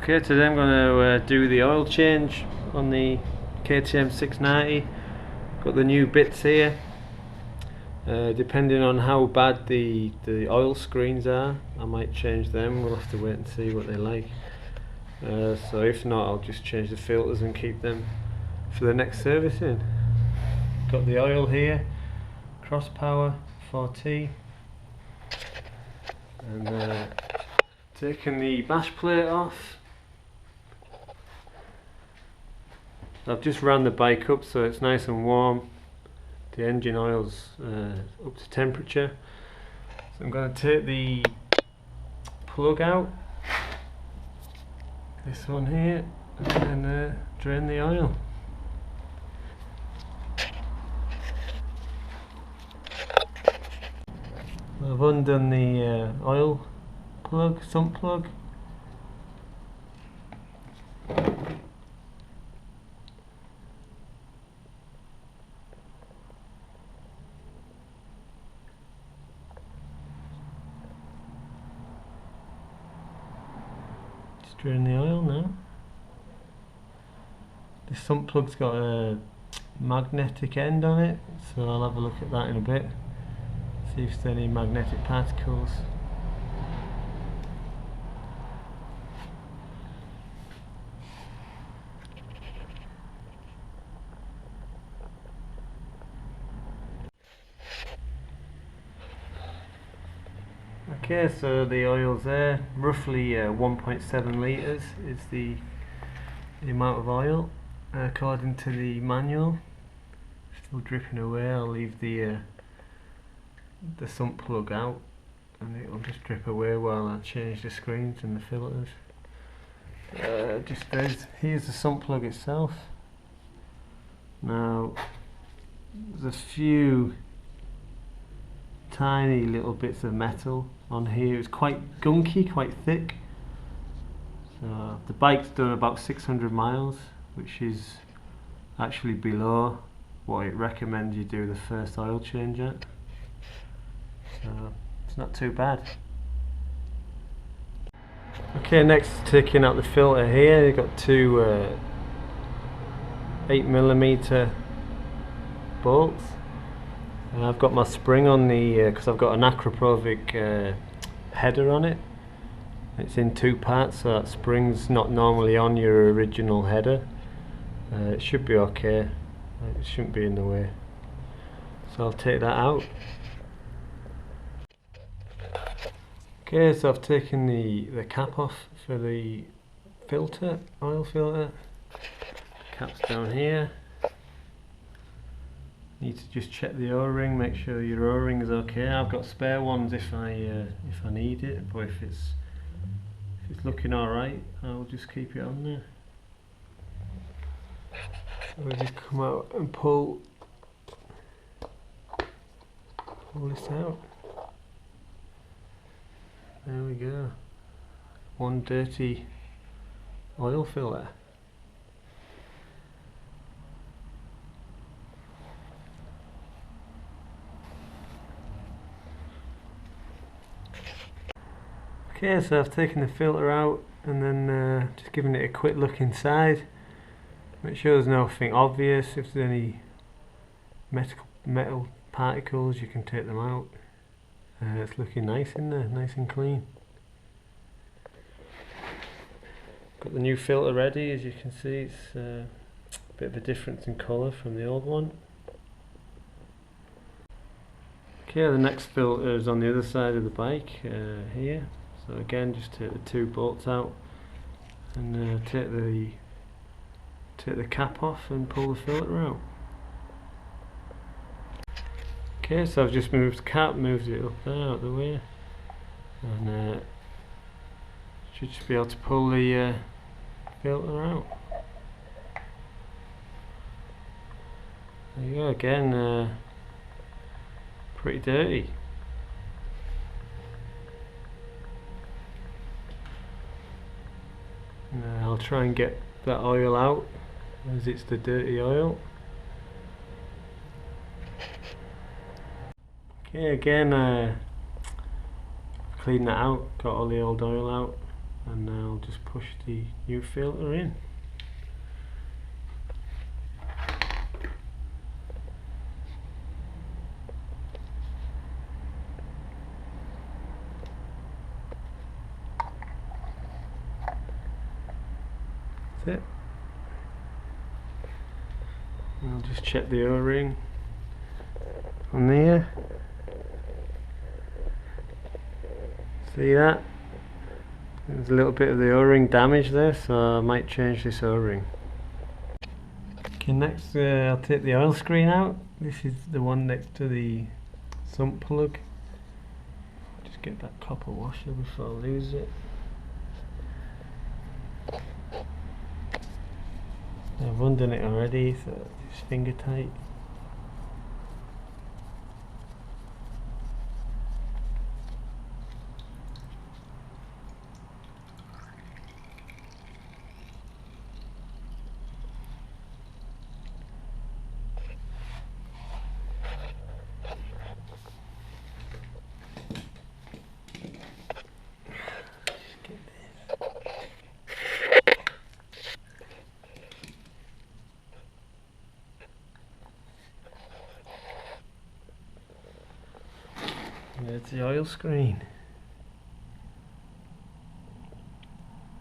Okay, today I'm going to do the oil change on the KTM 690. Got the new bits here. Depending on how bad the oil screens are, I might change them. We'll have to wait and see what they like. So if not, I'll just change the filters and keep them for the next servicing. Got the oil here, cross power 4T, and taking the bash plate off. I've just ran the bike up so it's nice and warm. The engine oil's up to temperature. So I'm going to take the plug out, this one here, and then drain the oil. I've undone the oil plug, sump plug. Drain the oil now. The sump plug's got a magnetic end on it, so I'll have a look at that in a bit. See if there's any magnetic particles. Okay, so the oil's there. Roughly 1.7 litres is the amount of oil according to the manual. Still dripping away. I'll leave the sump plug out and it'll just drip away while I change the screens and the filters. Here's the sump plug itself. Now there's a few tiny little bits of metal on here. It's quite gunky, quite thick. So the bike's done about 600 miles, which is actually below what it recommends you do the first oil change at. So it's not too bad. Okay, next taking out the filter here. You've got two 8mm bolts. And I've got my spring on the, because I've got an Acropovic header on it. It's in two parts, so that spring's not normally on your original header. It should be okay, it shouldn't be in the way. So I'll take that out. Okay, so I've taken the cap off for the filter, oil filter. Cap's down here. Need to just check the O-ring, make sure your O-ring is okay. I've got spare ones if I need it, but if it's looking alright, I'll just keep it on there. So we'll just come out and pull this out. There we go. One dirty oil filter. Okay, so I've taken the filter out and then just giving it a quick look inside. Make sure there's nothing obvious. If there's any metal particles, you can take them out. It's looking nice in there, nice and clean. Got the new filter ready. As you can see, it's a bit of a difference in colour from the old one. Okay, the next filter is on the other side of the bike here. So again, just take the two bolts out and take the cap off and pull the filter out. Okay, so I've just moved the cap, moved it up there out of the way, and should just be able to pull the filter out. There you go, again, pretty dirty. I'll try and get that oil out as it's the dirty oil. Okay, again, clean that out, got all the old oil out. and now I'll just push the new filter in. That's it. I'll just check the O-ring on there. See that? There's a little bit of the O-ring damage there, so I might change this O-ring. Okay, next I'll take the oil screen out. This is the one next to the sump plug. Just get that copper washer before I lose it. I've undone it already, so it's finger tight. There's the oil screen.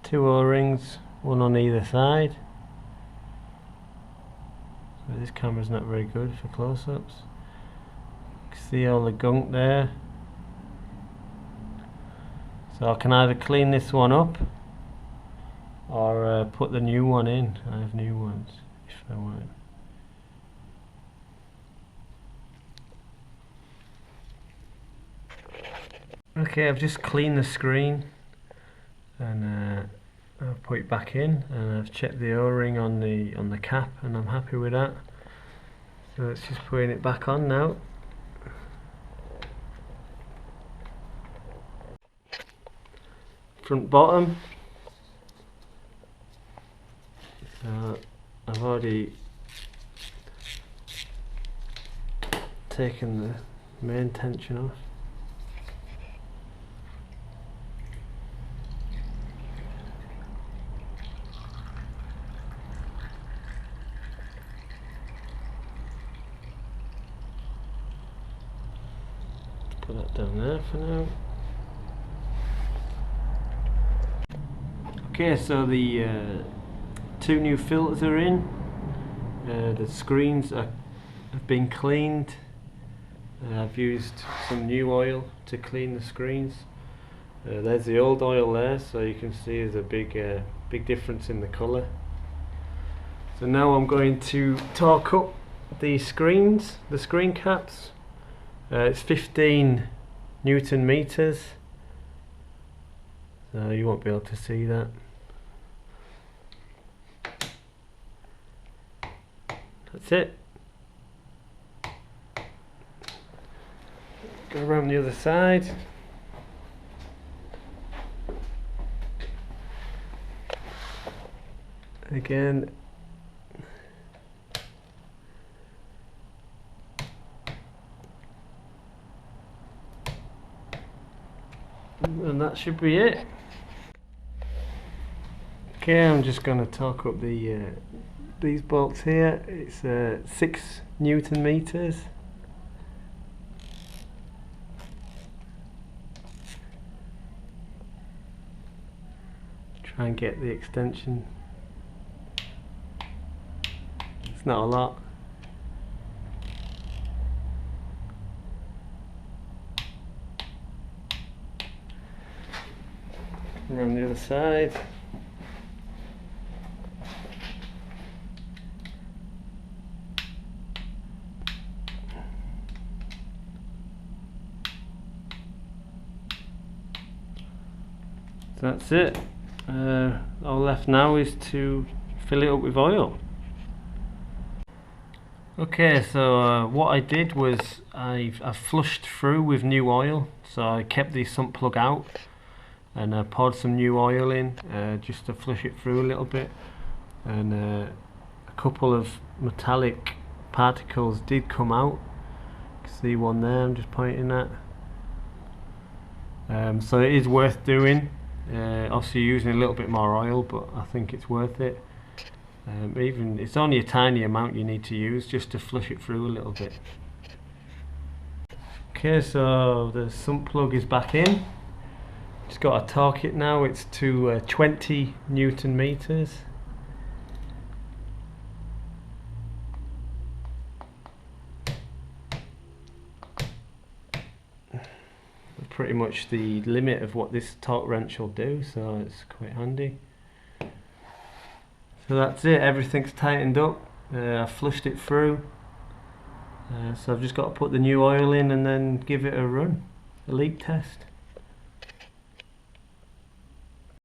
2 O-rings, one on either side. So this camera's not very good for close-ups. You can see all the gunk there. So I can either clean this one up or put the new one in. I have new ones if I want. Okay, I've just cleaned the screen and I've put it back in, and I've checked the O-ring on the cap, and I'm happy with that. So it's just putting it back on now. Front bottom. So I've already taken the main tension off. Put that down there for now. Okay, so the 2 new filters are in. The screens have been cleaned. I've used some new oil to clean the screens. There's the old oil there, so you can see there's a big difference in the colour. So now I'm going to torque up the screens, the screen caps. It's 15 Newton meters, so you won't be able to see that. That's it. Go around the other side. Again. And that should be it. Okay, I'm just going to torque up these bolts here. It's 6 Newton meters. Try and get the extension. It's not a lot. Around the other side. That's it. All left now is to fill it up with oil. Okay, so what I did was I flushed through with new oil, so I kept the sump plug out and I poured some new oil in just to flush it through a little bit, and a couple of metallic particles did come out. You can see one there I'm just pointing at. So it is worth doing. Obviously using a little bit more oil, but I think it's worth it. Even it's only a tiny amount you need to use just to flush it through a little bit. Okay, so the sump plug is back in. Just got to torque it now. It's to 20 Newton meters. Pretty much the limit of what this torque wrench will do, so it's quite handy. So that's it, everything's tightened up. I flushed it through, so I've just got to put the new oil in and then give it a run, a leak test.